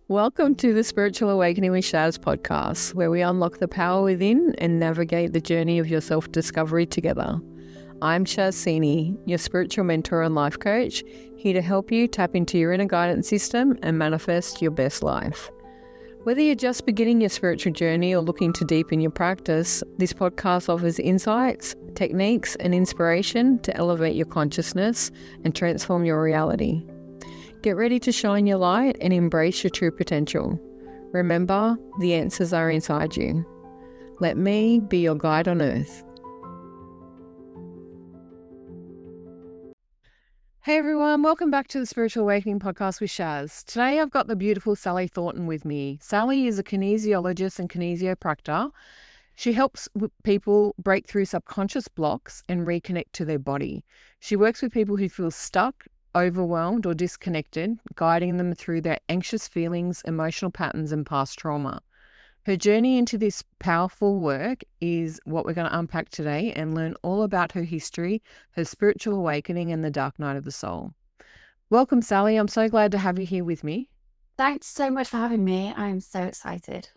Welcome to the Spiritual Awakening with Shaz podcast, where we unlock the power within and navigate the journey of your self-discovery together. I'm Shaz, your spiritual mentor and life coach, here to help you tap into your inner guidance system and manifest your best life. Whether you're just beginning your spiritual journey or looking to deepen your practice, this podcast offers insights, techniques, and inspiration to elevate your consciousness and transform your reality. Get ready to shine your light and embrace your true potential. Remember, the answers are inside you. Let me be your guide on earth. Hey everyone, welcome back to the Spiritual Awakening podcast with Shaz. Today I've got the beautiful Sally Thornton with me. Sally is a kinesiologist and kinesiopractor. She helps people break through subconscious blocks and reconnect to their body. She works with people who feel stuck, overwhelmed, or disconnected, guiding them through their anxious feelings, emotional patterns, and past trauma. Her journey into this powerful work is what we're going to unpack today and learn all about her history, her spiritual awakening, and the dark night of the soul. Welcome, Sally. I'm so glad to have you here with me. Thanks so much for having me. I'm so excited.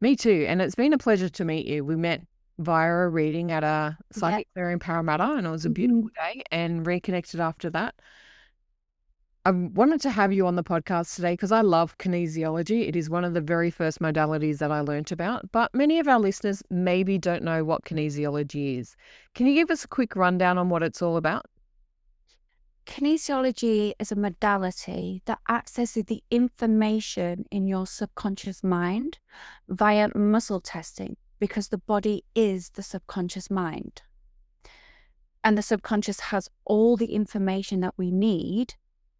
Me too. And it's been a pleasure to meet you. We met via a reading at a psychic fair in Parramatta, and it was a beautiful day, and reconnected after that. I wanted to have you on the podcast today because I love kinesiology. It is one of the very first modalities that I learnt about, but many of our listeners maybe don't know what kinesiology is. Can you give us a quick rundown on what it's all about? Kinesiology is a modality that accesses the information in your subconscious mind via muscle testing, because the body is the subconscious mind. And the subconscious has all the information that we need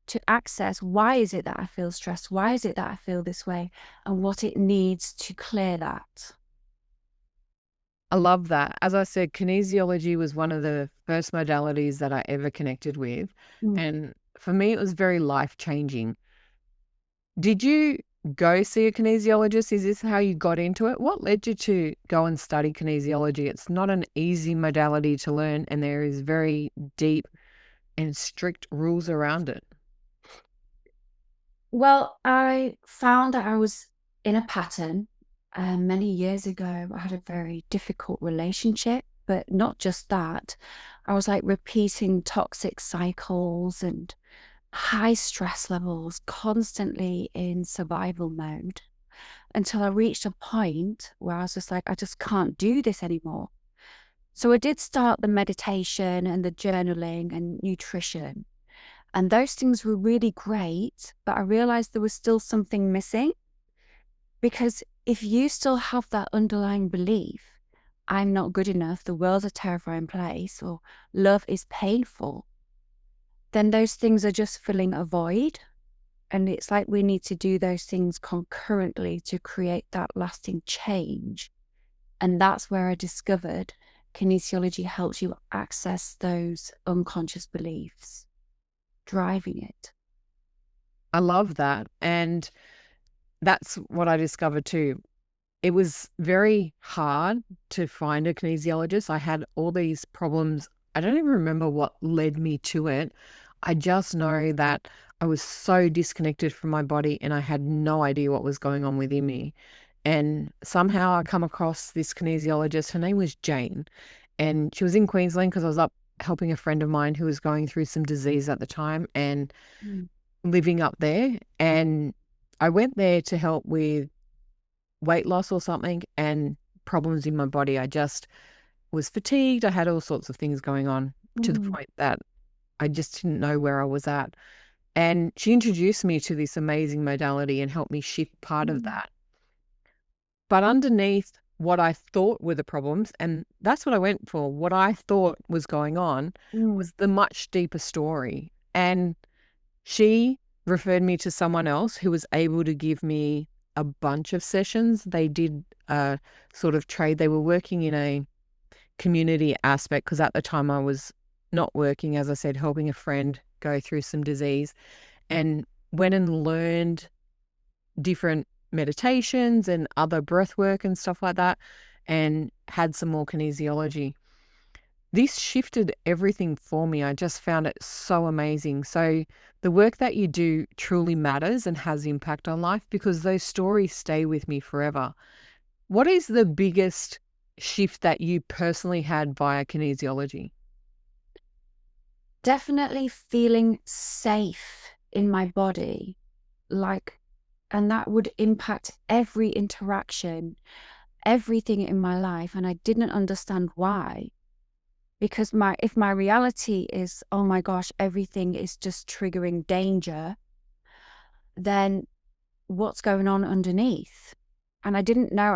to access why is it that I feel stressed, why is it that I feel this way, and what it needs to clear that. I love that. As I said, kinesiology was one of the first modalities that I ever connected with. And for me, it was very life-changing. Did you go see a kinesiologist? Is this how you got into it? What led you to go and study kinesiology? It's not an easy modality to learn, and there is very deep and strict rules around it. Well, I found that I was in a pattern. Many years ago, I had a very difficult relationship, but not just that. I was like repeating toxic cycles and high stress levels, constantly in survival mode, until I reached a point where I was just like, I just can't do this anymore. So I did start the meditation and the journaling and nutrition. And those things were really great, but I realized there was still something missing. Because if you still have that underlying belief, I'm not good enough, the world's a terrifying place, or love is painful, then those things are just filling a void. And it's like we need to do those things concurrently to create that lasting change. And that's where I discovered kinesiology helps you access those unconscious beliefs driving it. I love that. And that's what I discovered too. It was very hard to find a kinesiologist. I had all these problems. I don't even remember what led me to it. I just know that I was so disconnected from my body and I had no idea what was going on within me. And somehow I come across this kinesiologist. Her name was Jane, and she was in Queensland because I was up helping a friend of mine who was going through some disease at the time and living up there. And I went there to help with weight loss or something and problems in my body. I just was fatigued. I had all sorts of things going on to the point that I just didn't know where I was at. And she introduced me to this amazing modality and helped me shift part of that. But underneath what I thought were the problems, and that's what I went for, what I thought was going on was the much deeper story. And she referred me to someone else who was able to give me a bunch of sessions. They did a sort of trade. They were working in a community aspect because at the time I was not working, as I said, helping a friend go through some disease, and went and learned different meditations and other breath work and stuff like that, and had some more kinesiology. this shifted everything for me. I just found it so amazing. So the work that you do truly matters and has impact on life because those stories stay with me forever. What is the biggest shift that you personally had via kinesiology? Definitely feeling safe in my body, like, and that would impact every interaction, everything in my life. And I didn't understand why. Because if my reality is, oh my gosh, everything is just triggering danger, then what's going on underneath? And I didn't know.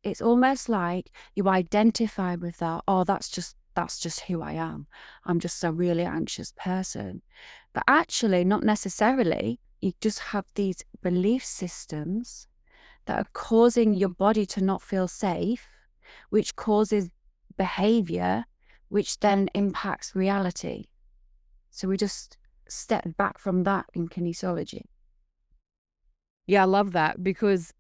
It's almost like you identify with that. Oh, that's just who I am. I'm just a really anxious person. But actually, not necessarily. You just have these belief systems that are causing your body to not feel safe, which causes behavior, which then impacts reality. So we just step back from that in kinesiology. Yeah, I love that because,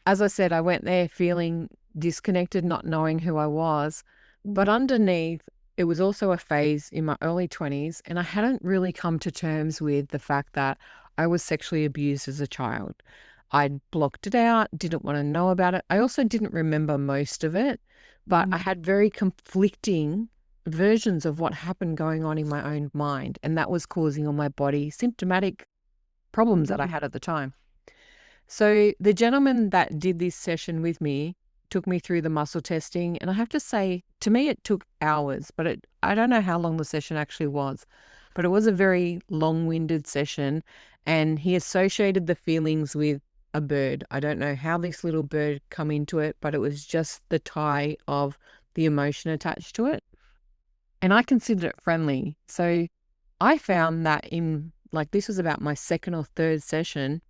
as I said, I went there feeling disconnected, not knowing who I was. But underneath, it was also a phase in my early 20s, and I hadn't really come to terms with the fact that I was sexually abused as a child. I'd blocked it out, didn't want to know about it. I also didn't remember most of it, but I had very conflicting versions of what happened going on in my own mind, and that was causing on my body symptomatic problems that I had at the time. So the gentleman that did this session with me took me through the muscle testing, and I have to say, to me, it took hours, but I don't know how long the session actually was, but it was a very long-winded session, and he associated the feelings with a bird. I don't know how this little bird come into it, but it was just the tie of the emotion attached to it. And I considered it friendly. So I found that this was about my second or third session,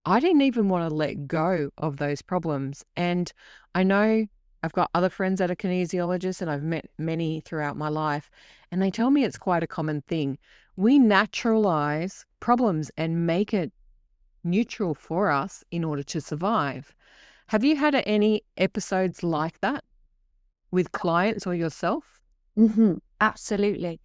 I didn't even want to let go of those problems. And I know I've got other friends that are kinesiologists and I've met many throughout my life, and they tell me it's quite a common thing. We naturalize problems and make it neutral for us in order to survive. Have you had any episodes like that with clients or yourself? Absolutely.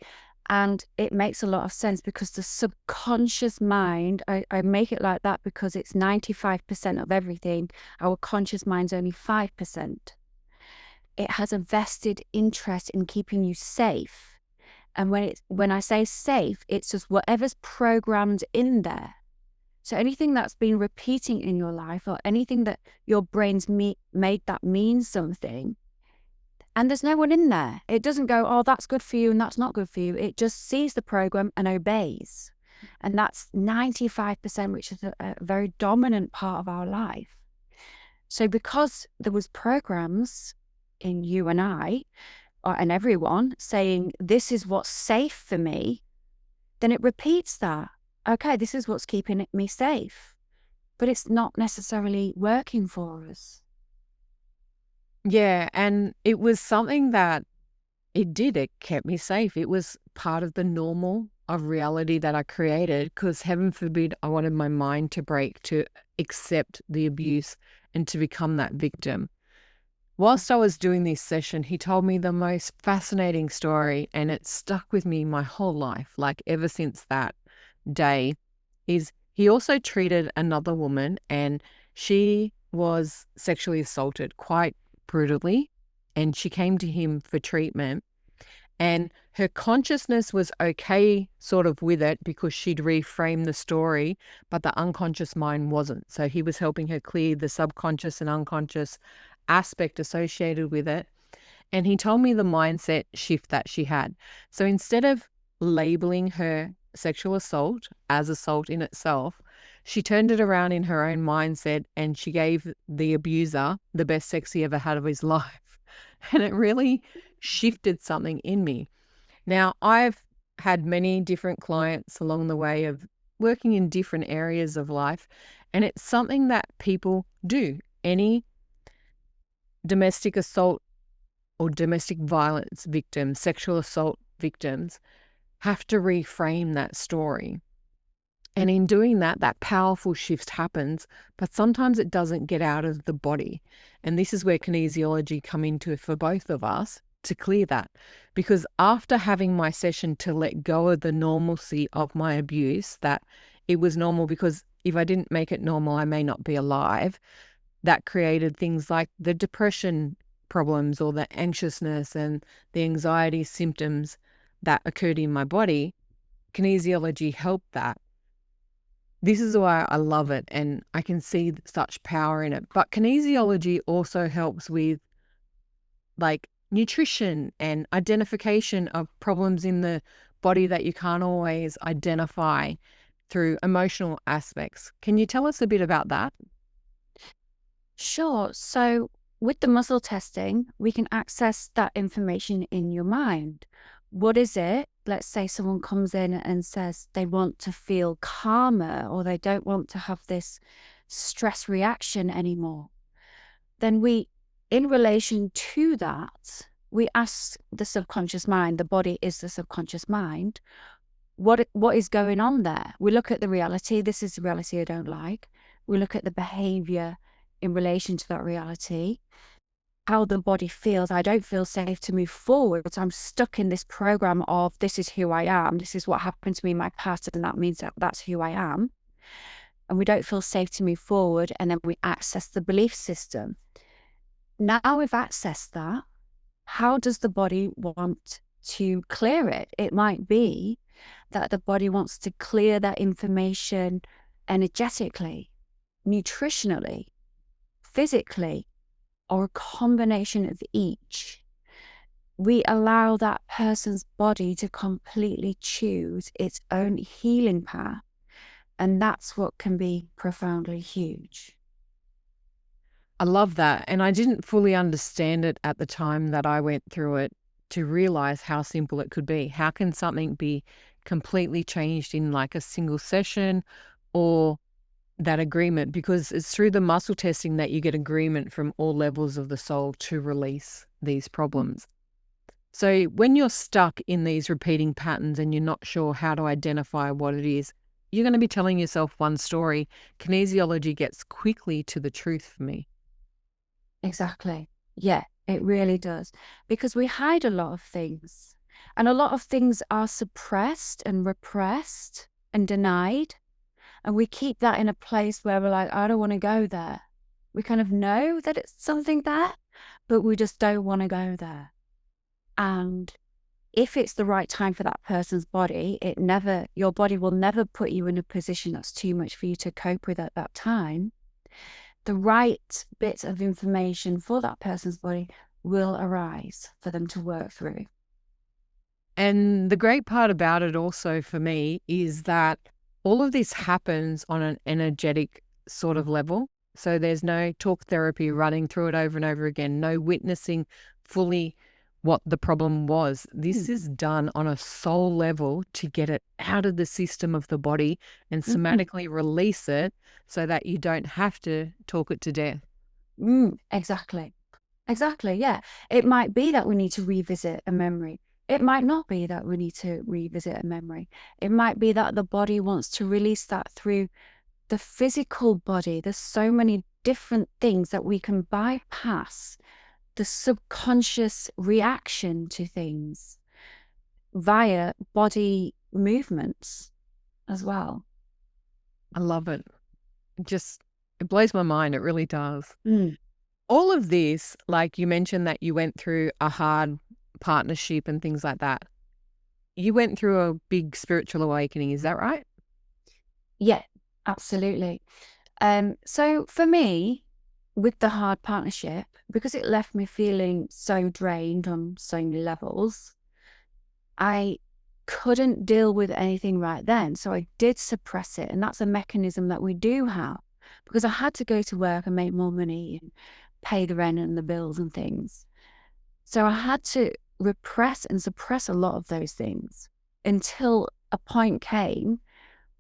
And it makes a lot of sense because the subconscious mind, I make it like that because it's 95% of everything. Our conscious mind's only 5%. It has a vested interest in keeping you safe. And when I say safe, it's just whatever's programmed in there. So anything that's been repeating in your life or anything that your brain's made that mean something, and there's no one in there. It doesn't go, oh, that's good for you and that's not good for you. It just sees the program and obeys. And that's 95%, which is a very dominant part of our life. So because there was programs in you and I, and everyone saying, this is what's safe for me, then it repeats that. Okay, this is what's keeping me safe. But it's not necessarily working for us. Yeah, and it was something that it kept me safe. It was part of the normal of reality that I created because heaven forbid I wanted my mind to break to accept the abuse and to become that victim. Whilst I was doing this session, he told me the most fascinating story and it stuck with me my whole life, like ever since that day, is he also treated another woman and she was sexually assaulted quite brutally, and she came to him for treatment, and her consciousness was okay sort of with it because she'd reframed the story, but the unconscious mind wasn't. So he was helping her clear the subconscious and unconscious aspect associated with it. And he told me the mindset shift that she had. So instead of labeling her sexual assault as assault in itself, she turned it around in her own mindset and she gave the abuser the best sex he ever had of his life. And it really shifted something in me. Now, I've had many different clients along the way of working in different areas of life, and it's something that people do. Any domestic assault or domestic violence victims, sexual assault victims, have to reframe that story. And in doing that, that powerful shift happens, but sometimes it doesn't get out of the body. And this is where kinesiology come into it for both of us. to clear that. Because after having my session to let go of the normalcy of my abuse, that it was normal, because if I didn't make it normal, I may not be alive, that created things like the depression problems or the anxiousness and the anxiety symptoms that occurred in my body. Kinesiology helped that. This is why I love it, and I can see such power in it. But kinesiology also helps with like nutrition and identification of problems in the body that you can't always identify through emotional aspects. Can you tell us a bit about that? Sure. So with the muscle testing, we can access that information in your mind. What is it? Let's say someone comes in and says they want to feel calmer or they don't want to have this stress reaction anymore. Then in relation to that, we ask the subconscious mind, the body is the subconscious mind, what is going on there? We look at the reality. This is the reality I don't like. We look at the behavior in relation to that reality, how the body feels. I don't feel safe to move forward. So I'm stuck in this program of this is who I am. This is what happened to me in my past. And that means that that's who I am. And we don't feel safe to move forward. And then we access the belief system. Now we've accessed that. How does the body want to clear it? It might be that the body wants to clear that information energetically, nutritionally, physically, or a combination of each. We allow that person's body to completely choose its own healing path. And that's what can be profoundly huge. I love that. And I didn't fully understand it at the time that I went through it, to realize how simple it could be. How can something be completely changed in like a single session, or that agreement? Because it's through the muscle testing that you get agreement from all levels of the soul to release these problems. So when you're stuck in these repeating patterns and you're not sure how to identify what it is, you're going to be telling yourself one story. Kinesiology gets quickly to the truth for me. Exactly. Yeah, it really does. Because we hide a lot of things, and a lot of things are suppressed and repressed and denied. And we keep that in a place where we're like, I don't want to go there. We kind of know that it's something there, but we just don't want to go there. And if it's the right time for that person's body, your body will never put you in a position that's too much for you to cope with at that time. The right bit of information for that person's body will arise for them to work through. And the great part about it also for me is that all of this happens on an energetic sort of level. So there's no talk therapy running through it over and over again, no witnessing fully what the problem was. This is done on a soul level to get it out of the system of the body and somatically release it so that you don't have to talk it to death. Exactly. Exactly. Yeah. It might be that we need to revisit a memory. It might not be that we need to revisit a memory. It might be that the body wants to release that through the physical body. There's so many different things that we can bypass the subconscious reaction to things via body movements as well. I love it. It blows my mind. It really does. Mm. All of this, like you mentioned that you went through a hard partnership and things like that. You went through a big spiritual awakening, is that right? Yeah, absolutely. So for me, with the hard partnership, because it left me feeling so drained on so many levels, I couldn't deal with anything right then. So I did suppress it. And that's a mechanism that we do have, because I had to go to work and make more money and pay the rent and the bills and things. So I had to repress and suppress a lot of those things until a point came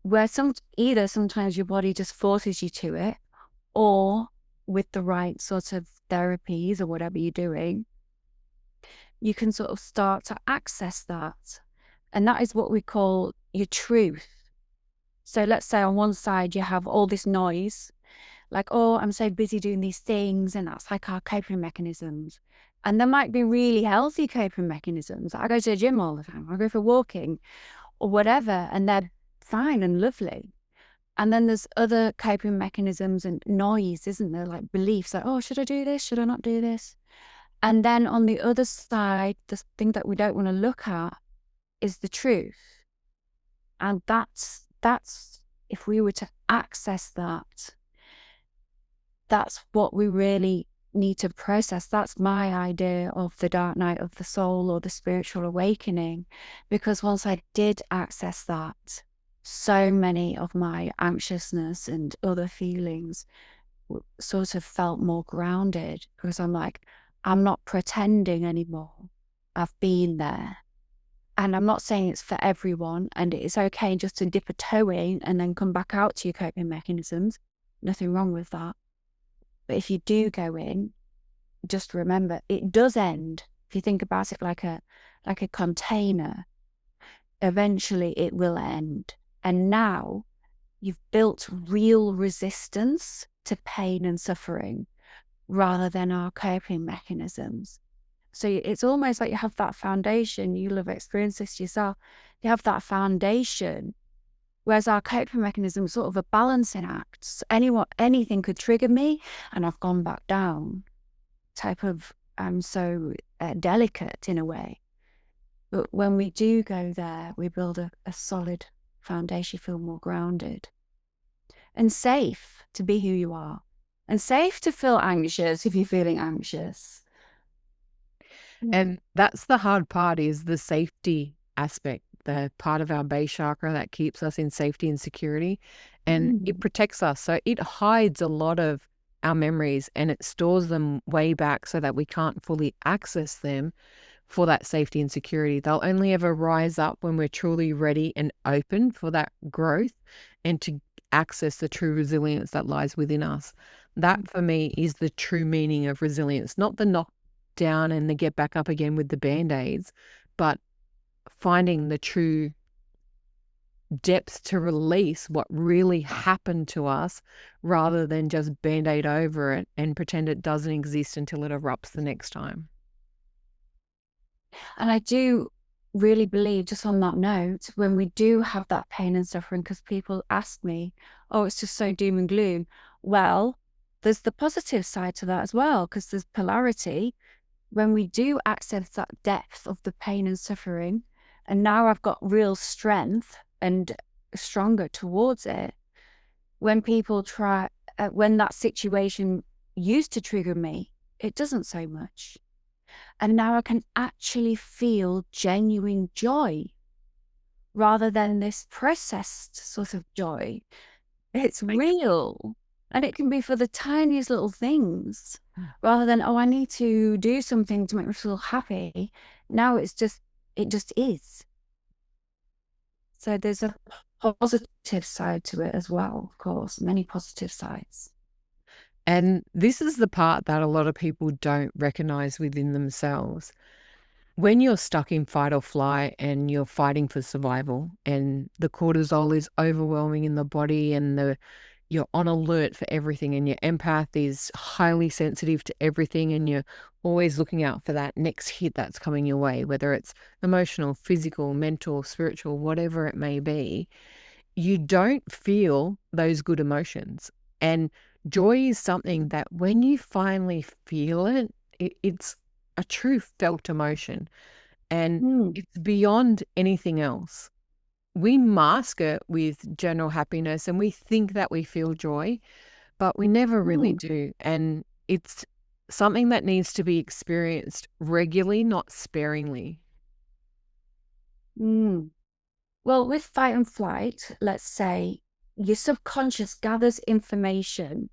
where either sometimes your body just forces you to it, or with the right sort of therapies or whatever you're doing, you can sort of start to access that. And that is what we call your truth. So let's say on one side you have all this noise, like, oh, I'm so busy doing these things, and that's like our coping mechanisms. And there might be really healthy coping mechanisms. I go to the gym all the time, I go for walking or whatever, and they're fine and lovely. And then there's other coping mechanisms and noise, isn't there? Like beliefs, like, oh, should I do this? Should I not do this? And then on the other side, the thing that we don't want to look at is the truth. And that's if we were to access that, that's what we really need to process. That's my idea of the dark night of the soul or the spiritual awakening. Because once I did access that, so many of my anxiousness and other feelings sort of felt more grounded, because I'm like, I'm not pretending anymore. I've been there. And I'm not saying it's for everyone, and it's okay just to dip a toe in and then come back out to your coping mechanisms. Nothing wrong with that. But if you do go in, just remember it does end. If you think about it like a container, eventually it will end. And now you've built real resistance to pain and suffering rather than our coping mechanisms. So it's almost like you have that foundation. You'll have experienced this yourself. You have that foundation, whereas our coping mechanism is sort of a balancing act. So anything could trigger me, and I've gone back down. Type of so delicate in a way. But when we do go there, we build a solid foundation. You feel more grounded and safe to be who you are, and safe to feel anxious if you're feeling anxious. And that's the hard part, is the safety aspect, the part of our base chakra that keeps us in safety and security, and it protects us. So it hides a lot of our memories and it stores them way back so that we can't fully access them for that safety and security. They'll only ever rise up when we're truly ready and open for that growth and to access the true resilience that lies within us. That for me is the true meaning of resilience, not the knock down and the get back up again with the band-aids, but finding the true depth to release what really happened to us rather than just band-aid over it and pretend it doesn't exist until it erupts the next time. And I do really believe, just on that note, when we do have that pain and suffering, because people ask me, oh, it's just so doom and gloom. Well, there's the positive side to that as well, because there's polarity. When we do access that depth of the pain and suffering, and now I've got real strength and stronger towards it, when people try, when that situation used to trigger me, it doesn't so much. And now I can actually feel genuine joy rather than this processed sort of joy. It's real. And it can be for the tiniest little things rather than, oh, I need to do something to make me feel happy. Now it just is. So there's a positive side to it as well, of course, many positive sides. And this is the part that a lot of people don't recognize within themselves. When you're stuck in fight or flight and you're fighting for survival and the cortisol is overwhelming in the body and you're on alert for everything and your empath is highly sensitive to everything and you're always looking out for that next hit that's coming your way, whether it's emotional, physical, mental, spiritual, whatever it may be, you don't feel those good emotions. And joy is something that when you finally feel it, it's a true felt emotion and it's beyond anything else. We mask it with general happiness and we think that we feel joy, but we never really do. And it's something that needs to be experienced regularly, not sparingly. Well, with fight and flight, let's say your subconscious gathers information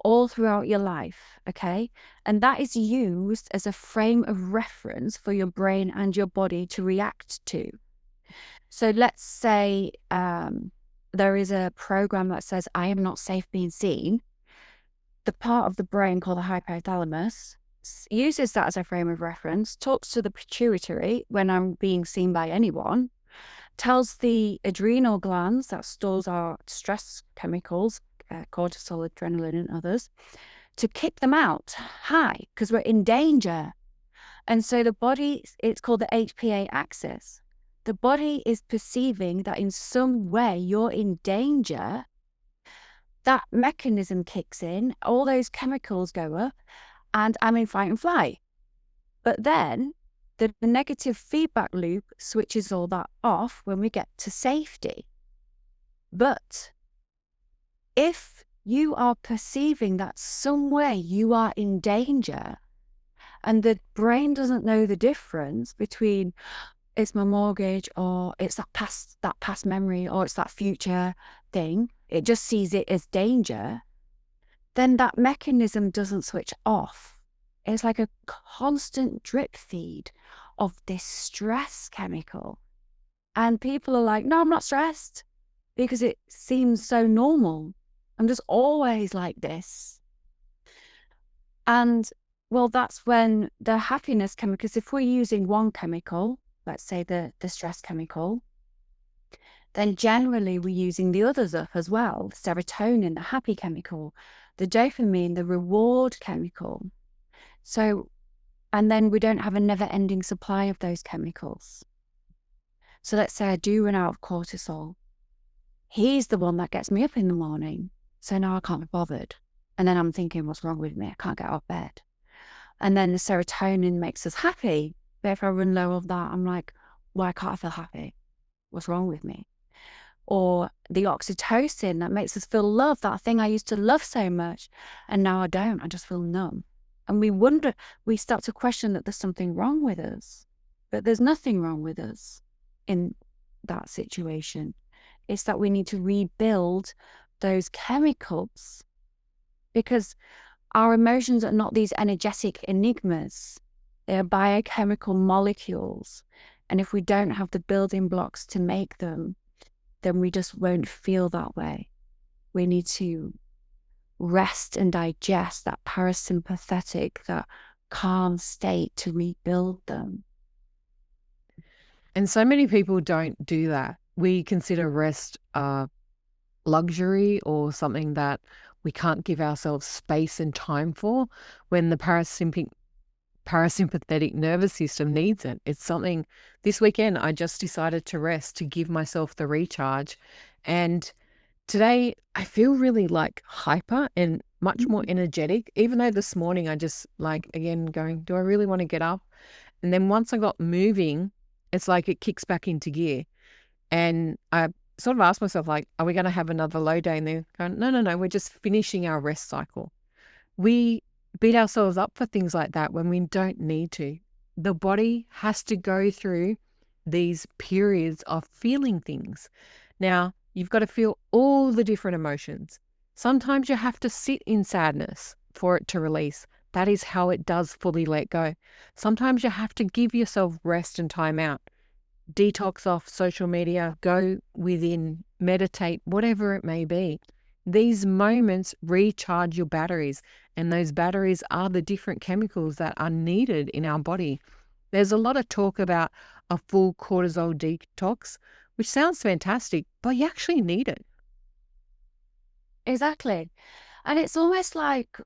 all throughout your life, okay? And that is used as a frame of reference for your brain and your body to react to. So let's say there is a program that says, I am not safe being seen. The part of the brain called the hypothalamus uses that as a frame of reference, talks to the pituitary when I'm being seen by anyone, tells the adrenal glands that stores our stress chemicals, cortisol, adrenaline, and others, to kick them out high because we're in danger. And so the body, it's called the HPA axis. The body is perceiving that in some way you're in danger. That mechanism kicks in, all those chemicals go up, and I'm in fight and flight. But then the negative feedback loop switches all that off when we get to safety. But if you are perceiving that somewhere you are in danger, and the brain doesn't know the difference between it's my mortgage or it's that past memory or it's that future thing, it just sees it as danger, then that mechanism doesn't switch off. It's like a constant drip feed of this stress chemical. And people are like, no, I'm not stressed because it seems so normal. I'm just always like this. And well, that's when the happiness chemical, because if we're using one chemical, let's say the stress chemical, then generally we're using the others up as well. Serotonin, the happy chemical, the dopamine, the reward chemical. So, and then we don't have a never ending supply of those chemicals. So let's say I do run out of cortisol. He's the one that gets me up in the morning. So now I can't be bothered. And then I'm thinking, what's wrong with me? I can't get out of bed. And then the serotonin makes us happy. But if I run low of that, I'm like, why can't I feel happy? What's wrong with me? Or the oxytocin that makes us feel love, that thing I used to love so much. And now I don't, I just feel numb. And we start to question that there's something wrong with us. But there's nothing wrong with us in that situation. It's that we need to rebuild those chemicals, because our emotions are not these energetic enigmas. They are biochemical molecules. And if we don't have the building blocks to make them, then we just won't feel that way. We need to rest and digest that parasympathetic, that calm state to rebuild them. And so many people don't do that. We consider rest a luxury or something that we can't give ourselves space and time for when the parasympathetic nervous system needs it. It's something this weekend I just decided to rest to give myself the recharge. And today I feel really like hyper and much more energetic, even though this morning I just like, again, going, do I really want to get up? And then once I got moving, it's like it kicks back into gear. And I sort of asked myself, like, are we going to have another low day? And they're going, no, we're just finishing our rest cycle. We beat ourselves up for things like that when we don't need to. The body has to go through these periods of feeling things. Now, you've got to feel all the different emotions. Sometimes you have to sit in sadness for it to release. That is how it does fully let go. Sometimes you have to give yourself rest and time out. Detox off social media, go within, meditate, whatever it may be. These moments recharge your batteries, and those batteries are the different chemicals that are needed in our body. There's a lot of talk about a full cortisol detox, which sounds fantastic, but you actually need it. Exactly. And it's almost like,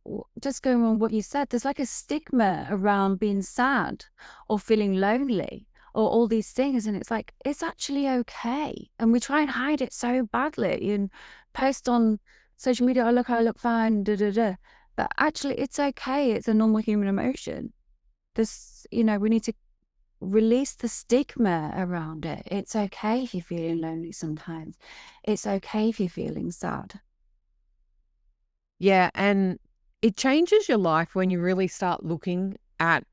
just going on what you said, there's like a stigma around being sad or feeling lonely or all these things. And it's like, it's actually okay. And we try and hide it so badly and post on social media, oh, look, I look fine, da, da, da. But actually, it's okay. It's a normal human emotion. This, we need to release the stigma around it. It's okay if you're feeling lonely sometimes. It's okay if you're feeling sad. Yeah, and it changes your life when you really start looking at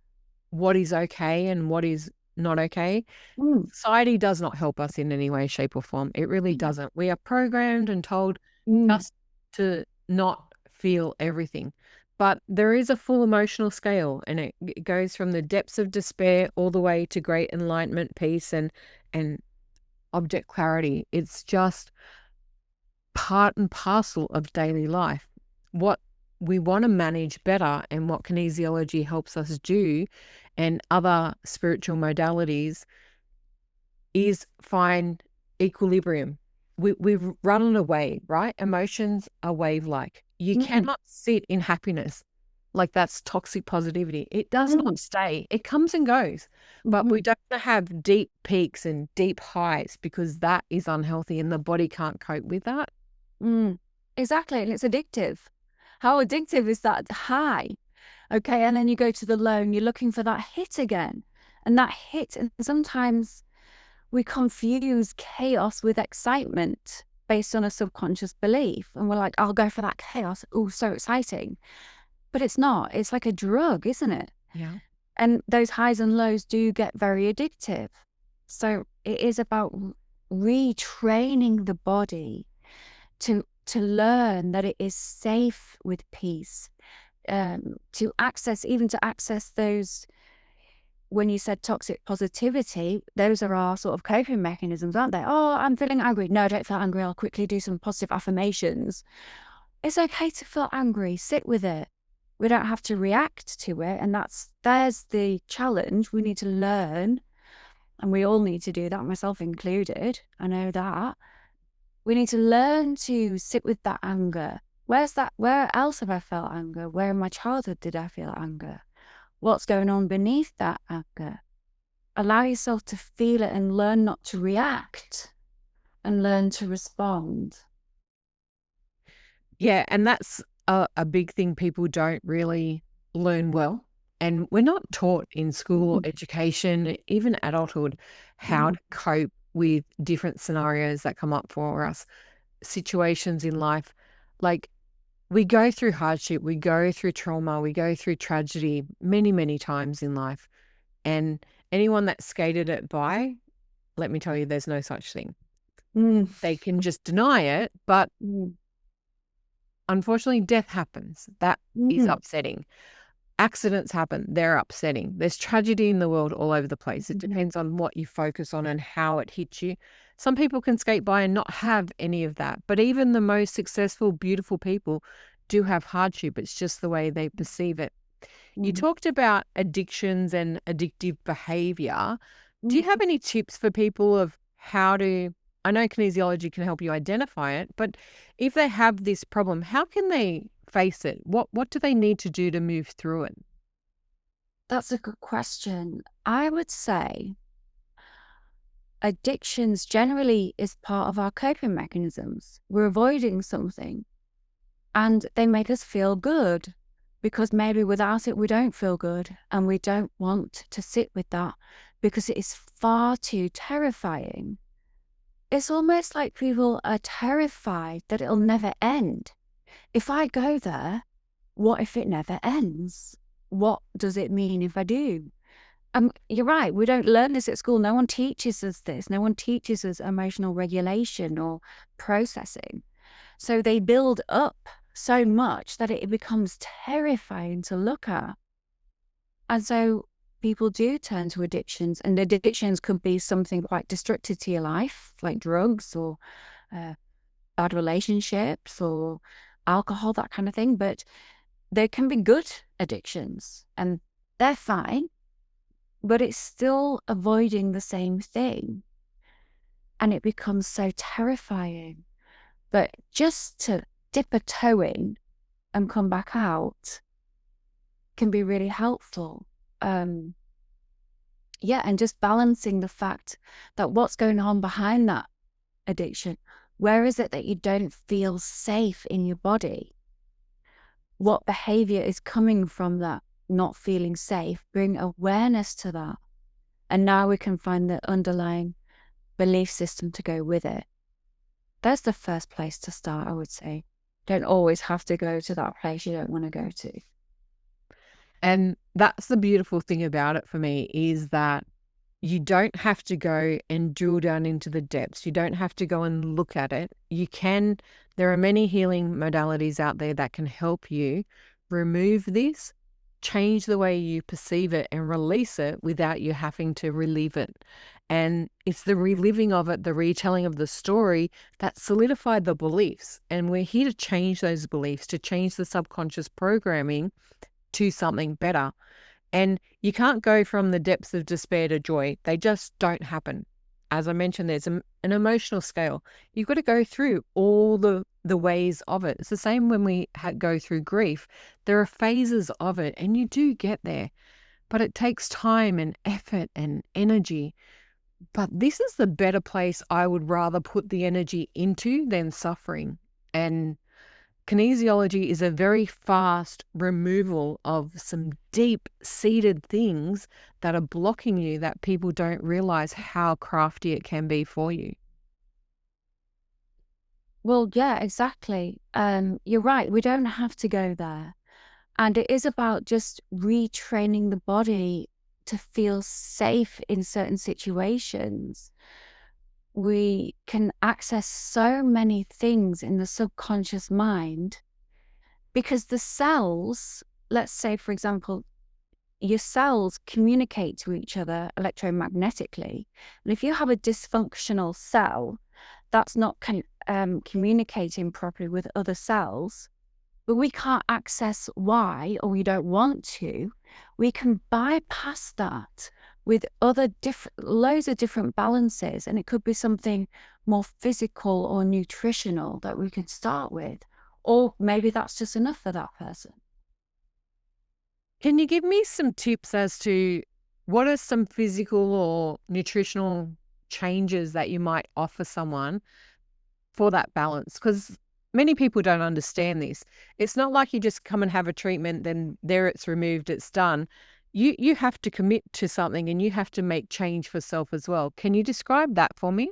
what is okay and what is not okay. Mm, Society does not help us in any way, shape, or form. It really doesn't. We are programmed and told mm, just to not feel everything. But there is a full emotional scale, and it goes from the depths of despair all the way to great enlightenment, peace, and object clarity. It's just part and parcel of daily life. What we want to manage better, and what kinesiology helps us do, and other spiritual modalities, is find equilibrium. We've run away, right? Emotions are wave-like. You mm, cannot sit in happiness. like that's toxic positivity. It does Mm, not stay. It comes and goes. But we mhm, don't wanna have deep peaks and deep highs because that is unhealthy and the body can't cope with that. mm. Exactly, and it's addictive. How addictive is that high? Okay, and then you go to the low and you're looking for that hit again. And that hit, and sometimes we confuse chaos with excitement based on a subconscious belief. And we're like, I'll go for that chaos. Oh, so exciting. But it's not. It's like a drug, isn't it? Yeah. And those highs and lows do get very addictive. So it is about retraining the body to learn that it is safe with peace, to access, even to access those. When you said toxic positivity, those are our sort of coping mechanisms, aren't they? Oh, I'm feeling angry. No, I don't feel angry. I'll quickly do some positive affirmations. It's okay to feel angry. Sit with it. We don't have to react to it. And there's the challenge. We need to learn, and we all need to do that, myself included. I know that. We need to learn to sit with that anger. Where's that? Where else have I felt anger? Where in my childhood did I feel anger? What's going on beneath that anger? Allow yourself to feel it and learn not to react and learn to respond. Yeah, and that's a big thing people don't really learn well. And we're not taught in school or Mm, education, even adulthood, how mm, to cope with different scenarios that come up for us, situations in life. Like we go through hardship, we go through trauma, we go through tragedy many, many times in life. And anyone that skated it by, let me tell you, there's no such thing. mm, They can just deny it, but mm, unfortunately, death happens. That is mm, upsetting. Accidents happen. They're upsetting. There's tragedy in the world all over the place. It mhm, depends on what you focus on and how it hits you. Some people can skate by and not have any of that. But even the most successful, beautiful people do have hardship. It's just the way they perceive it. You mhm, talked about addictions and addictive behavior. Do you mhm. have any tips for people of how to? I know kinesiology can help you identify it, but if they have this problem, how can they face it? What do they need to do to move through it? That's a good question. I would say addictions generally is part of our coping mechanisms. We're avoiding something and they make us feel good because maybe without it, we don't feel good and we don't want to sit with that because it is far too terrifying. It's almost like people are terrified that it'll never end. If I go there, what if it never ends? What does it mean if I do? You're right. We don't learn this at school. No one teaches us this. No one teaches us emotional regulation or processing. So they build up so much that it becomes terrifying to look at. And so people do turn to addictions, and addictions could be something quite destructive to your life, like drugs or uh, bad relationships or alcohol, that kind of thing. But there can be good addictions, and they're fine, but it's still avoiding the same thing. And it becomes so terrifying. But just to dip a toe in and come back out can be really helpful. Um, yeah, and just balancing the fact that what's going on behind that addiction, where is it that you don't feel safe in your body? What behavior is coming from that not feeling safe? Bring awareness to that. And now we can find the underlying belief system to go with it. That's the first place to start, I would say. Don't always have to go to that place you don't want to go to. And that's the beautiful thing about it for me is that you don't have to go and drill down into the depths. You don't have to go and look at it. There are many healing modalities out there that can help you remove this, change the way you perceive it, and release it without you having to relive it. And it's the reliving of it, the retelling of the story that solidified the beliefs. And we're here to change those beliefs, to change the subconscious programming to something better. And you can't go from the depths of despair to joy. They just don't happen. As I mentioned, there's an emotional scale. You've got to go through all the the ways of it. It's the same when we go through grief. There are phases of it, and you do get there, but it takes time and effort and energy. But this is the better place I would rather put the energy into than suffering. And kinesiology is a very fast removal of some deep-seated things that are blocking you, that people don't realize how crafty it can be for you. Well, yeah, exactly. You're right. We don't have to go there. And it is about just retraining the body to feel safe in certain situations. We can access so many things in the subconscious mind because the cells, let's say, for example, your cells communicate to each other electromagnetically. And if you have a dysfunctional cell that's not communicating properly with other cells, but we can't access why, or we don't want to, we can bypass that with other loads of different balances. And it could be something more physical or nutritional that we can start with, or maybe that's just enough for that person. Can you give me some tips as to what are some physical or nutritional changes that you might offer someone for that balance? Because many people don't understand this. It's not like you just come and have a treatment, then there it's removed, it's done. You have to commit to something, and you have to make change for self as well. Can you describe that for me?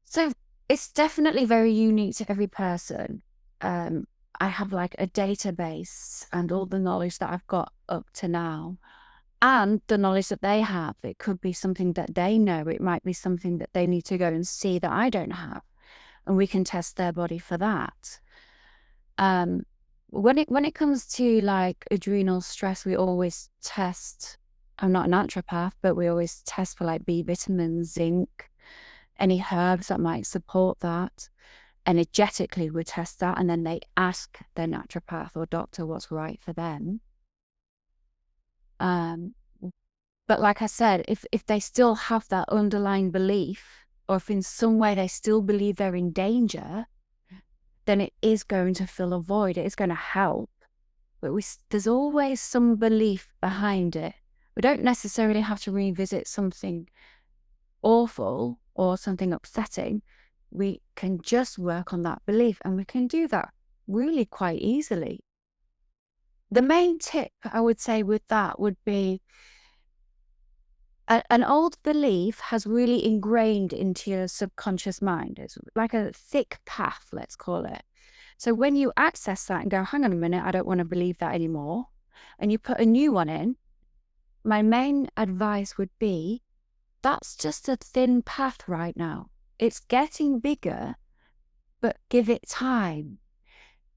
So it's definitely very unique to every person. I have like a database and all the knowledge that I've got up to now, and the knowledge that they have. It could be something that they know. It might be something that they need to go and see that I don't have, and we can test their body for that. When it comes to like adrenal stress, we always test. I'm not a naturopath, but we always test for like B vitamins, zinc, any herbs that might support that. Energetically, we test that, and then they ask their naturopath or doctor what's right for them. But like I said, if they still have that underlying belief, or if in some way they still believe they're in danger, then it is going to fill a void. It is going to help. But there's always some belief behind it. We don't necessarily have to revisit something awful or something upsetting. We can just work on that belief, and we can do that really quite easily. The main tip I would say with that would be an old belief has really ingrained into your subconscious mind. It's like a thick path, let's call it. So when you access that and go, hang on a minute, I don't want to believe that anymore, and you put a new one in, my main advice would be, that's just a thin path right now. It's getting bigger, but give it time.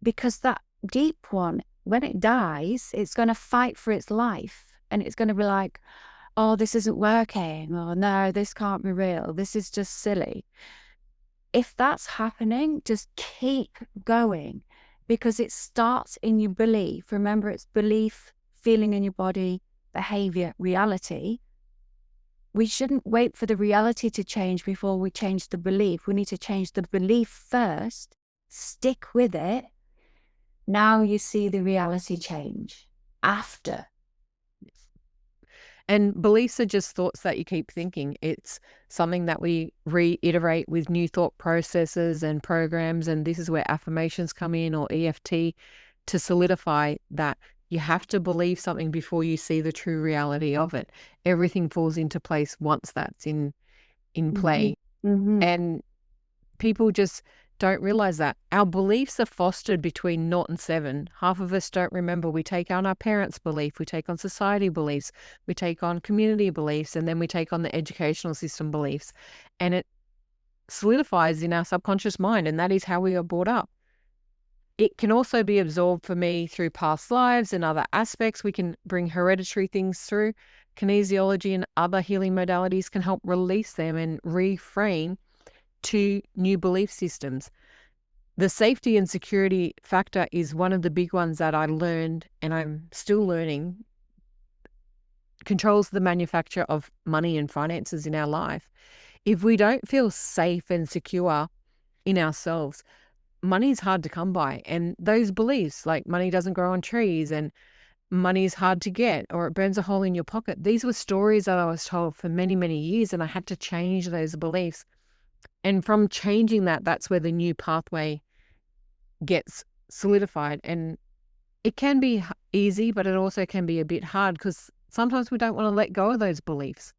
Because that deep one, when it dies, it's going to fight for its life. And it's going to be like, oh, this isn't working. Oh, no, this can't be real. This is just silly. If that's happening, just keep going, because it starts in your belief. Remember, it's belief, feeling in your body, behavior, reality. We shouldn't wait for the reality to change before we change the belief. We need to change the belief first, stick with it. Now you see the reality change after. And beliefs are just thoughts that you keep thinking. It's something that we reiterate with new thought processes and programs. And this is where affirmations come in, or EFT, to solidify that you have to believe something before you see the true reality of it. Everything falls into place once that's in play. Mm-hmm. And people just don't realize that our beliefs are fostered between 0 and 7. Half of us don't remember. We take on our parents' belief, we take on society beliefs, we take on community beliefs, and then we take on the educational system beliefs. And it solidifies in our subconscious mind, and that is how we are brought up. It can also be absorbed for me through past lives and other aspects. We can bring hereditary things through. Kinesiology and other healing modalities can help release them and reframe to new belief systems. The safety and security factor is one of the big ones that I learned, and I'm still learning, controls the manufacture of money and finances in our life. If we don't feel safe and secure, in ourselves. Money is hard to come by. And those beliefs, like money doesn't grow on trees and money is hard to get or it burns a hole in your pocket. These were stories that I was told for many, many years, and I had to change those beliefs. And from changing that, that's where the new pathway gets solidified. And it can be easy, but it also can be a bit hard because sometimes we don't want to let go of those beliefs.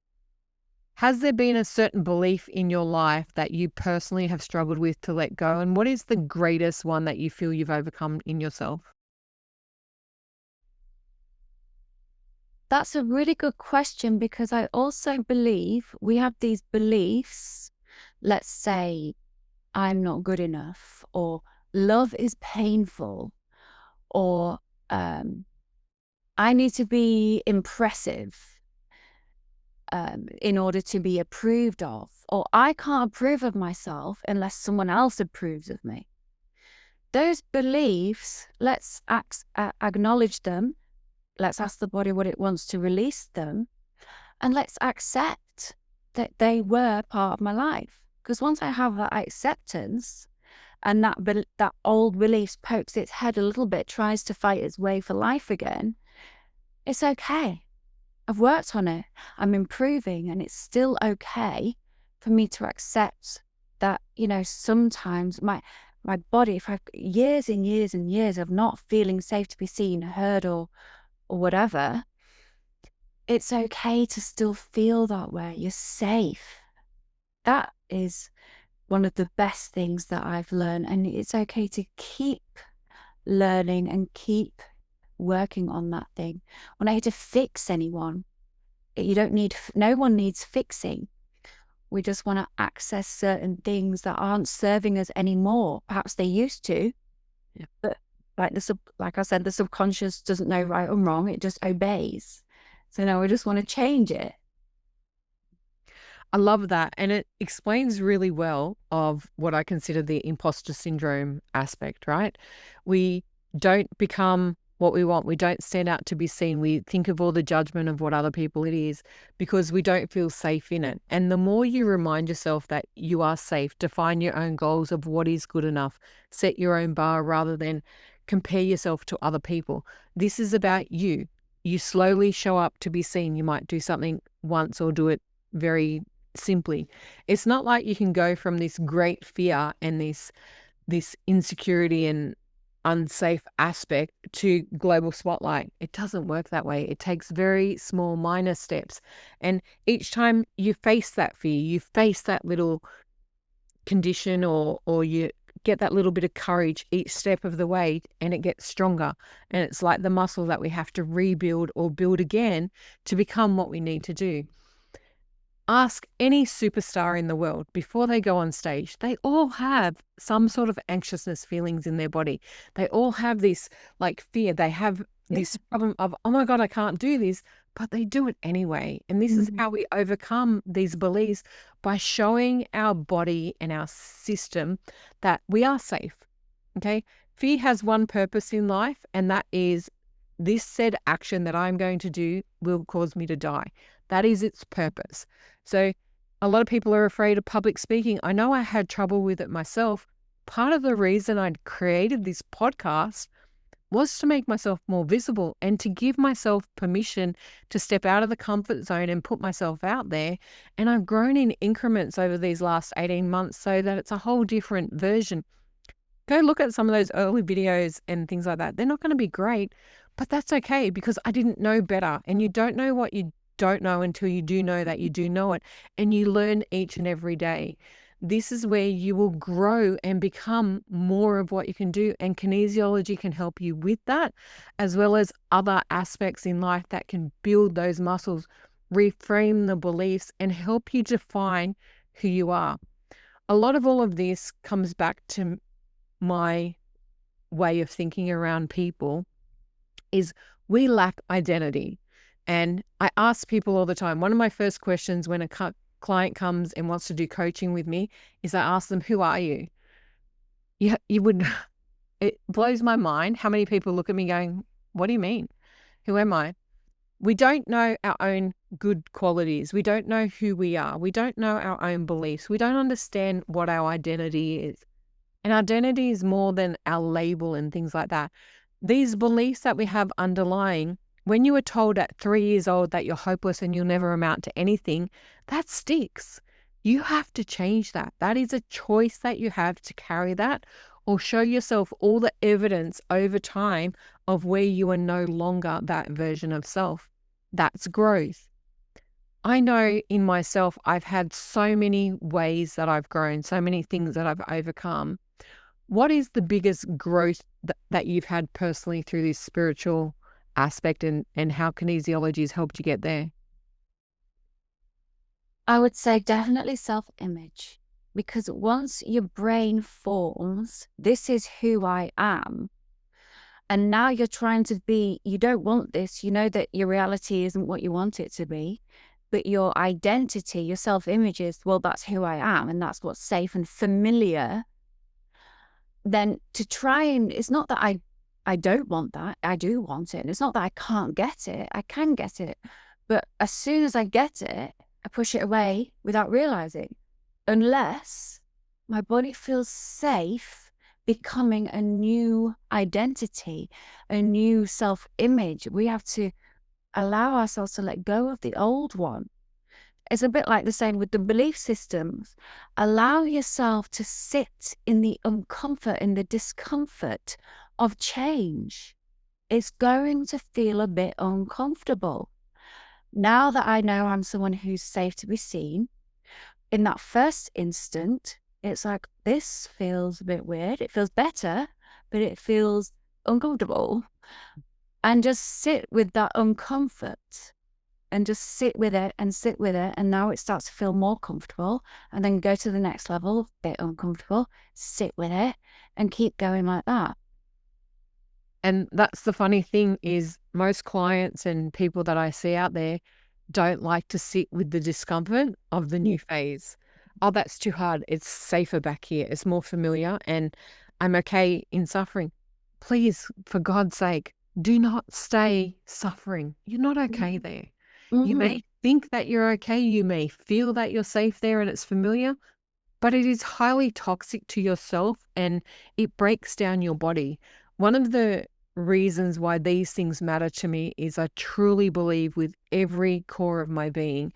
Has there been a certain belief in your life that you personally have struggled with to let go? And what is the greatest one that you feel you've overcome in yourself? That's a really good question, because I also believe we have these beliefs. Let's say I'm not good enough, or love is painful, or I need to be impressive in order to be approved of, or I can't approve of myself unless someone else approves of me. Those beliefs, let's acknowledge them. Let's ask the body what it wants to release them, and let's accept that they were part of my life. Because once I have that acceptance, and that old belief pokes its head a little bit, tries to fight its way for life again, it's okay. I've worked on it. I'm improving, and it's still okay for me to accept that, sometimes my body, if I've years and years and years of not feeling safe to be seen, heard, or whatever, it's okay to still feel that way. You're safe. That is one of the best things that I've learned. And it's okay to keep learning and keep working on that thing. We're not here to fix anyone. No one needs fixing. We just want to access certain things that aren't serving us anymore. Perhaps they used to, Yeah. but like I said, the subconscious doesn't know right and wrong. It just obeys. So now we just want to change it. I love that. And it explains really well of what I consider the imposter syndrome aspect, right? We don't become what we want. We don't stand out to be seen. We think of all the judgment of what other people it is because we don't feel safe in it. And the more you remind yourself that you are safe, define your own goals of what is good enough, set your own bar rather than compare yourself to other people. This is about you. You slowly show up to be seen. You might do something once or do it very simply. It's not like you can go from this great fear and this insecurity and unsafe aspect to global spotlight. It doesn't work that way. It takes very small, minor steps. And each time you face that fear, you face that little condition or you get that little bit of courage each step of the way, and it gets stronger. And it's like the muscle that we have to rebuild or build again to become what we need to do. Ask any superstar in the world before they go on stage. They all have some sort of anxiousness feelings in their body. They all have this like fear. They have this problem of, oh my God, I can't do this, but they do it anyway. And this is how we overcome these beliefs, by showing our body and our system that we are safe. Okay. Fear has one purpose in life, and that is this said action that I'm going to do will cause me to die. That is its purpose. So a lot of people are afraid of public speaking. I know I had trouble with it myself. Part of the reason I'd created this podcast was to make myself more visible and to give myself permission to step out of the comfort zone and put myself out there. And I've grown in increments over these last 18 months so that it's a whole different version. Go look at some of those early videos and things like that. They're not going to be great, but that's okay because I didn't know better. And you don't know what you don't know until you do know that you do know it. And you learn each and every day. This is where you will grow and become more of what you can do. And kinesiology can help you with that, as well as other aspects in life that can build those muscles, reframe the beliefs, and help you define who you are. A lot of all of this comes back to my way of thinking around people is we lack identity. And I ask people all the time, one of my first questions when a client comes and wants to do coaching with me is I ask them, who are you? You would, it blows my mind how many people look at me going, what do you mean? Who am I? We don't know our own good qualities. We don't know who we are. We don't know our own beliefs. We don't understand what our identity is. And identity is more than our label and things like that. These beliefs that we have underlying, when you were told at 3 years old that you're hopeless and you'll never amount to anything, that sticks. You have to change that. That is a choice that you have to carry that or show yourself all the evidence over time of where you are no longer that version of self. That's growth. I know in myself, I've had so many ways that I've grown, so many things that I've overcome. What is the biggest growth that you've had personally through this spiritual aspect, and how kinesiology has helped you get there? I would say definitely self-image, because once your brain forms, this is who I am, and now you're trying to be, you don't want this, you know that your reality isn't what you want it to be, but your identity, your self-image is, well, that's who I am, and that's what's safe and familiar. Then to try and, it's not that I don't want that, I do want it. And it's not that I can't get it, I can get it. But as soon as I get it, I push it away without realizing, unless my body feels safe becoming a new identity, a new self-image. We have to allow ourselves to let go of the old one. It's a bit like the same with the belief systems. Allow yourself to sit in the uncomfort, in the discomfort of change. It's going to feel a bit uncomfortable. Now that I know I'm someone who's safe to be seen, in that first instant, it's like, this feels a bit weird. It feels better, but it feels uncomfortable. And just sit with that uncomfort and just sit with it and sit with it. And now it starts to feel more comfortable, and then go to the next level, a bit uncomfortable, sit with it and keep going like that. And that's the funny thing is most clients and people that I see out there don't like to sit with the discomfort of the new phase. Oh, that's too hard. It's safer back here. It's more familiar and I'm okay in suffering. Please, for God's sake, do not stay suffering. You're not okay there. You Mm-hmm. may think that you're okay. You may feel that you're safe there and it's familiar, but it is highly toxic to yourself and it breaks down your body. One of the reasons why these things matter to me is I truly believe with every core of my being,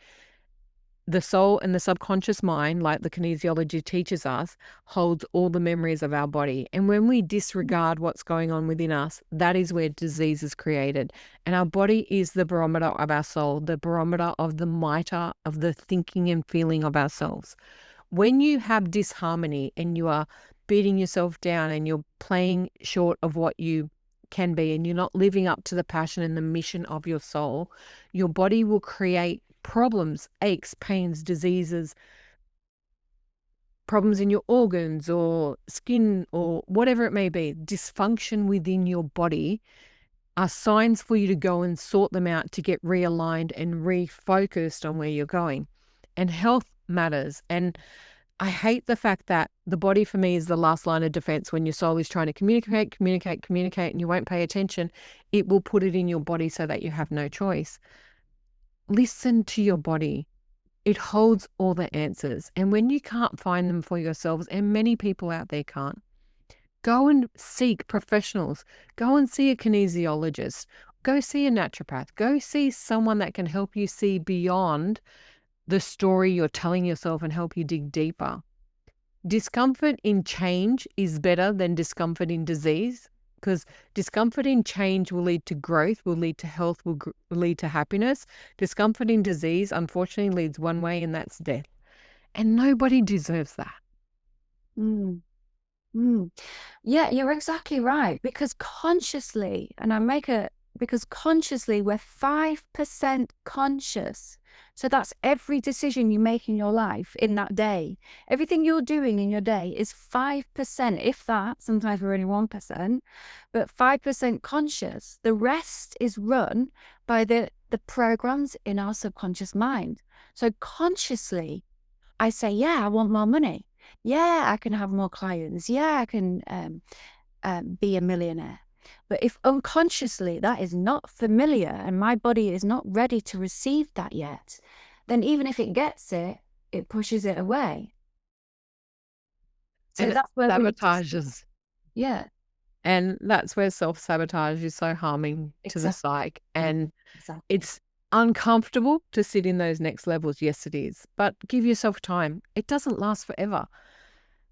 the soul and the subconscious mind, like the kinesiology teaches us, holds all the memories of our body. And when we disregard what's going on within us, that is where disease is created. And our body is the barometer of our soul, the barometer of the mitre of the thinking and feeling of ourselves. When you have disharmony and you are beating yourself down and you're playing short of what you can be and you're not living up to the passion and the mission of your soul, your body will create problems, aches, pains, diseases, problems in your organs or skin or whatever it may be. Dysfunction within your body are signs for you to go and sort them out to get realigned and refocused on where you're going. And health matters. And I hate the fact that the body for me is the last line of defense. When your soul is trying to communicate, and you won't pay attention, it will put it in your body so that you have no choice. Listen to your body. It holds all the answers. And when you can't find them for yourselves, and many people out there can't, go and seek professionals. Go and see a kinesiologist. Go see a naturopath. Go see someone that can help you see beyond the story you're telling yourself and help you dig deeper. Discomfort in change is better than discomfort in disease, because discomfort in change will lead to growth, will lead to health, will lead to happiness. Discomfort in disease, unfortunately, leads one way, and that's death. And nobody deserves that. Mm. Mm. Yeah, you're exactly right. Because consciously, and because consciously we're 5% conscious. So that's every decision you make in your life in that day. Everything you're doing in your day is 5%, if that. Sometimes we're only 1%, but 5% conscious. The rest is run by the programs in our subconscious mind. So consciously, I say, yeah, I want more money. Yeah, I can have more clients. Yeah, I can be a millionaire. But if unconsciously that is not familiar and my body is not ready to receive that yet, then even if it gets it, it pushes it away. So And it that's where we need to start. sabotages. Yeah, And that's where self-sabotage is so harming to the exactly. psyche. And Exactly. it's uncomfortable to sit in those next levels. Yes, it is. But give yourself time. It doesn't last forever.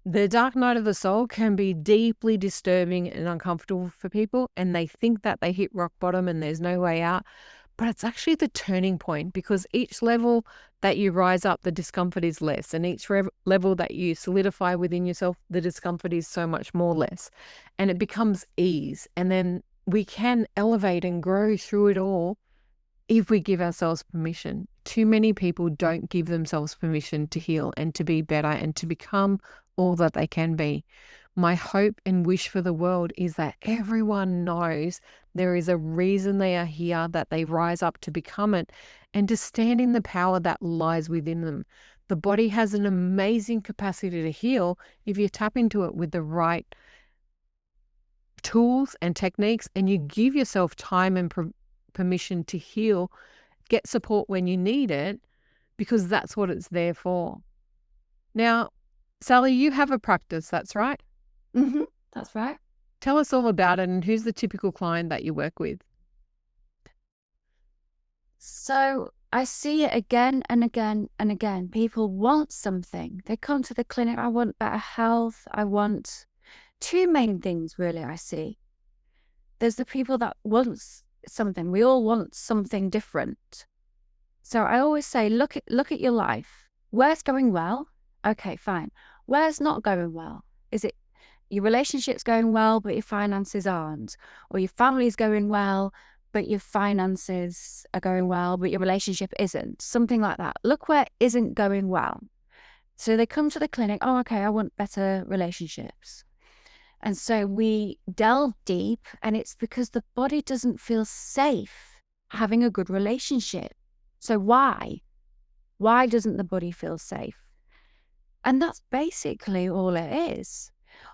The dark night of the soul can be deeply disturbing and uncomfortable for people, and they think that they hit rock bottom and there's no way out. But it's actually the turning point, because each level that you rise up, the discomfort is less. And each level that you solidify within yourself, the discomfort is so much more less. And it becomes ease. And then we can elevate and grow through it all if we give ourselves permission. Too many people don't give themselves permission to heal and to be better and to become all that they can be. My hope and wish for the world is that everyone knows there is a reason they are here, that they rise up to become it, and to stand in the power that lies within them. The body has an amazing capacity to heal if you tap into it with the right tools and techniques, and you give yourself time and permission to heal, get support when you need it, because that's what it's there for. Now, Sally, you have a practice, that's right? Mm-hmm. That's right. Tell us all about it, and who's the typical client that you work with? So I see it again and again and again. People want something. They come to the clinic. I want better health. I want two main things, really, I see. There's the people that want something. We all want something different. So I always say, look at your life. Where's going well? Okay, fine. Where's not going well? Is it your relationship's going well, but your finances aren't? Or your family's going well, but your finances are going well, but your relationship isn't? Something like that. Look where isn't going well. So they come to the clinic, oh, okay, I want better relationships. And so we delve deep, and it's because the body doesn't feel safe having a good relationship. So why? Why doesn't the body feel safe? And that's basically all it is.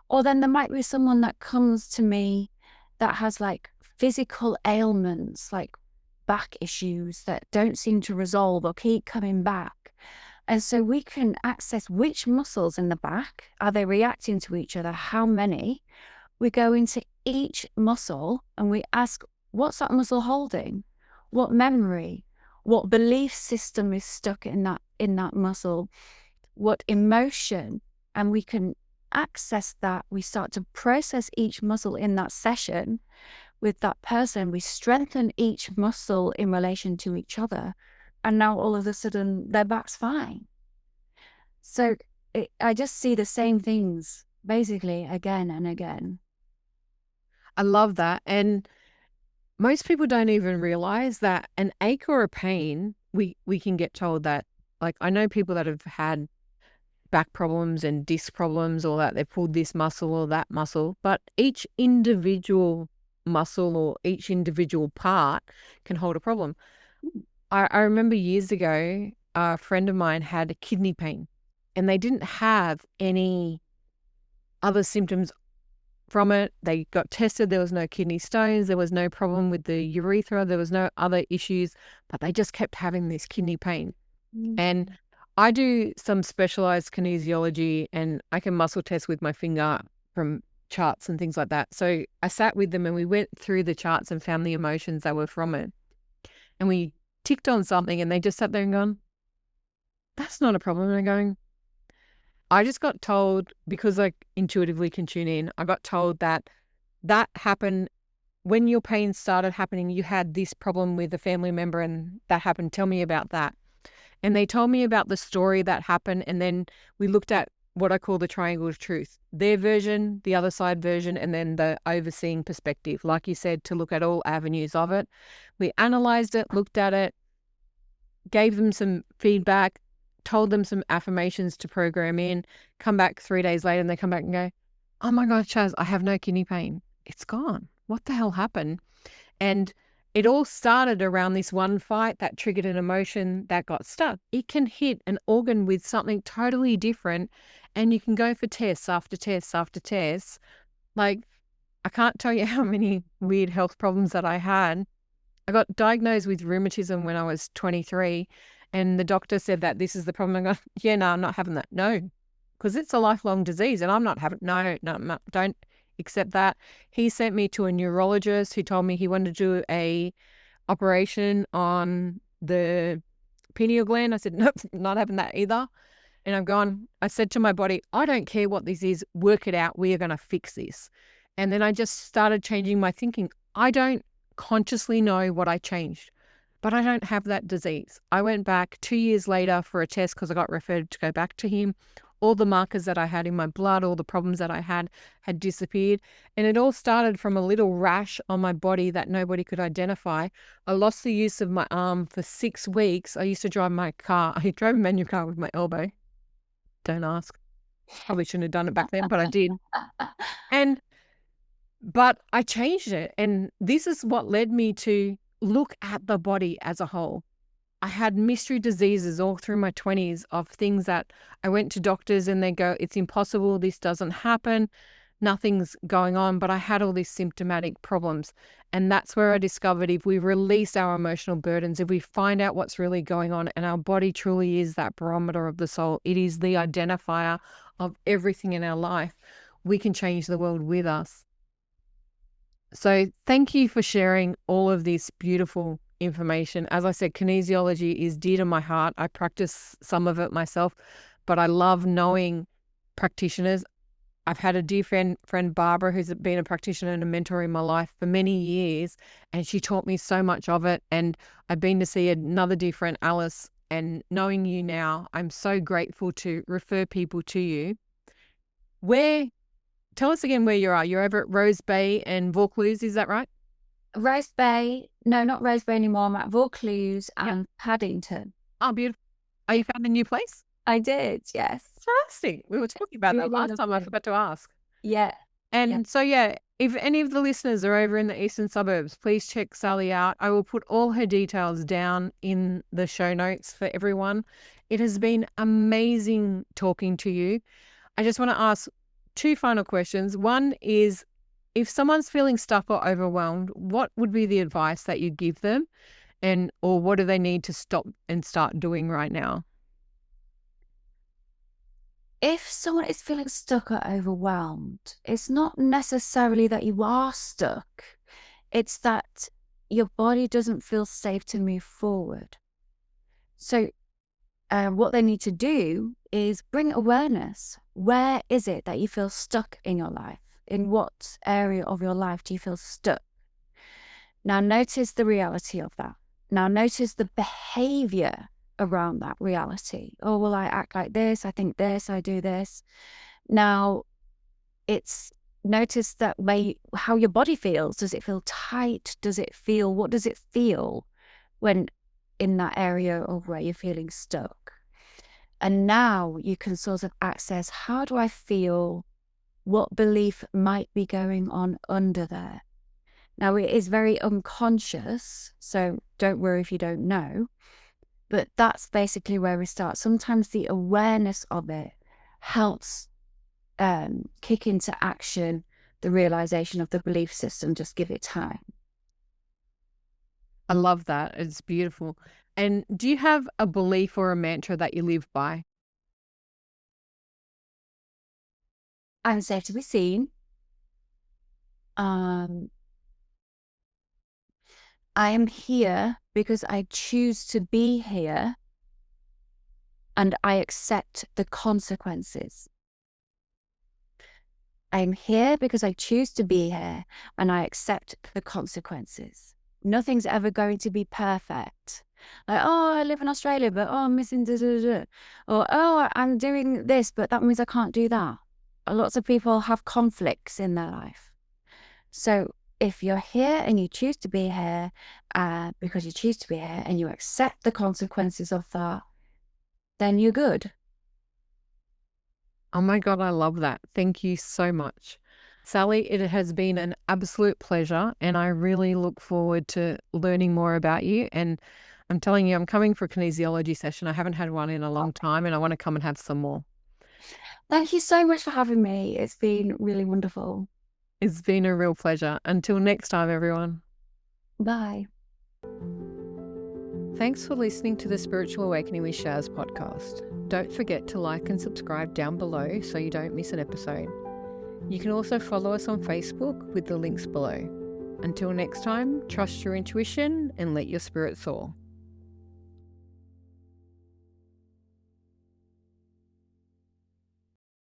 Or then there might be someone that comes to me that has like physical ailments, like back issues that don't seem to resolve or keep coming back. And so we can access which muscles in the back, are they reacting to each other? How many? We go into each muscle and we ask, what's that muscle holding? What memory? What belief system is stuck in that muscle? What emotion? And we can access that. We start to process each muscle in that session with that person. We strengthen each muscle in relation to each other. And now all of a sudden their back's fine. So I just see the same things basically again and again. I love that. And most people don't even realize that an ache or a pain, we can get told that, like, I know people that have had back problems and disc problems, or that they've pulled this muscle or that muscle, but each individual muscle or each individual part can hold a problem. I remember years ago, a friend of mine had kidney pain, and they didn't have any other symptoms from it. They got tested. There was no kidney stones. There was no problem with the urethra. There was no other issues, but they just kept having this kidney pain. And I do some specialized kinesiology, and I can muscle test with my finger from charts and things like that. So I sat with them and we went through the charts and found the emotions that were from it. And we ticked on something, and they just sat there and gone, that's not a problem. And I'm going, I just got told, because I intuitively can tune in, I got told that that happened when your pain started happening. You had this problem with a family member and that happened. Tell me about that. And they told me about the story that happened. And then we looked at what I call the triangle of truth, their version, the other side version, and then the overseeing perspective. Like you said, to look at all avenues of it. We analyzed it, looked at it, gave them some feedback, told them some affirmations to program in, come back 3 days later, and they come back and go, oh my God, Shaz, I have no kidney pain. It's gone. What the hell happened? And it all started around this one fight that triggered an emotion that got stuck. It can hit an organ with something totally different, and you can go for tests after tests after tests. Like, I can't tell you how many weird health problems that I had. I got diagnosed with rheumatism when I was 23, and the doctor said that this is the problem. I go, yeah, no, I'm not having that. No, because it's a lifelong disease and I'm not having, no, don't accept that. He sent me to a neurologist who told me he wanted to do a operation on the pineal gland. I said, nope, not having that either. And I said to my body, I don't care what this is, work it out. We are going to fix this. And then I just started changing my thinking. I don't consciously know what I changed, but I don't have that disease. I went back 2 years later for a test because I got referred to go back to him. All the markers that I had in my blood, all the problems that I had disappeared. And it all started from a little rash on my body that nobody could identify. I lost the use of my arm for 6 weeks. I used to drive my car. I drove a manual car with my elbow. Don't ask. Probably shouldn't have done it back then, but I did. But I changed it. And this is what led me to look at the body as a whole. I had mystery diseases all through my 20s of things that I went to doctors and they go, it's impossible, this doesn't happen, nothing's going on. But I had all these symptomatic problems. And that's where I discovered if we release our emotional burdens, if we find out what's really going on, and our body truly is that barometer of the soul, it is the identifier of everything in our life, we can change the world with us. So thank you for sharing all of this beautiful information. As I said, kinesiology is dear to my heart. I practice some of it myself, but I love knowing practitioners. I've had a dear friend Barbara, who's been a practitioner and a mentor in my life for many years, and she taught me so much of it. And I've been to see another dear friend, Alice, and knowing you now, I'm so grateful to refer people to you. Tell us again where you are. You're over at Rose Bay and Vaucluse, is that right? Rose Bay. No, not Rose Bay anymore. I'm at Vaucluse and Paddington. Oh, beautiful. Are you found a new place? I did, yes. Fantastic. We were talking about that last time. I forgot to ask. Yeah. And so, if any of the listeners are over in the eastern suburbs, please check Sally out. I will put all her details down in the show notes for everyone. It has been amazing talking to you. I just want to ask 2 final questions. One is, if someone's feeling stuck or overwhelmed, what would be the advice that you give them? Or what do they need to stop and start doing right now? If someone is feeling stuck or overwhelmed, it's not necessarily that you are stuck. It's that your body doesn't feel safe to move forward. So what they need to do is bring awareness. Where is it that you feel stuck in your life? In what area of your life do you feel stuck? Now notice the reality of that. Now notice the behavior around that reality. Oh, well, I act like this, I think this, I do this. Now it's notice that way, how your body feels. Does it feel tight? What does it feel when in that area of where you're feeling stuck? And now you can sort of access, how do I feel? What belief might be going on under there? Now it is very unconscious, so don't worry if you don't know, but that's basically where we start. Sometimes the awareness of it helps kick into action the realization of the belief system. Just give it time. I love that. It's beautiful. And do you have a belief or a mantra that you live by? I'm safe to be seen. I am here because I choose to be here, and I accept the consequences. I'm here because I choose to be here, and I accept the consequences. Nothing's ever going to be perfect. Like, oh, I live in Australia, but oh, I'm missing da, da, da. Or, oh, I'm doing this, but that means I can't do that. Lots of people have conflicts in their life. So if you're here and you choose to be here because you choose to be here and you accept the consequences of that, then you're good. Oh my God, I love that. Thank you so much. Sally, it has been an absolute pleasure, and I really look forward to learning more about you. And I'm telling you, I'm coming for a kinesiology session. I haven't had one in a long time, and I want to come and have some more. Thank you so much for having me. It's been really wonderful. It's been a real pleasure. Until next time, everyone. Bye. Thanks for listening to the Spiritual Awakening with Shaz podcast. don't forget to like and subscribe down below so you don't miss an episode. You can also follow us on Facebook with the links below. Until next time, trust your intuition and let your spirit soar.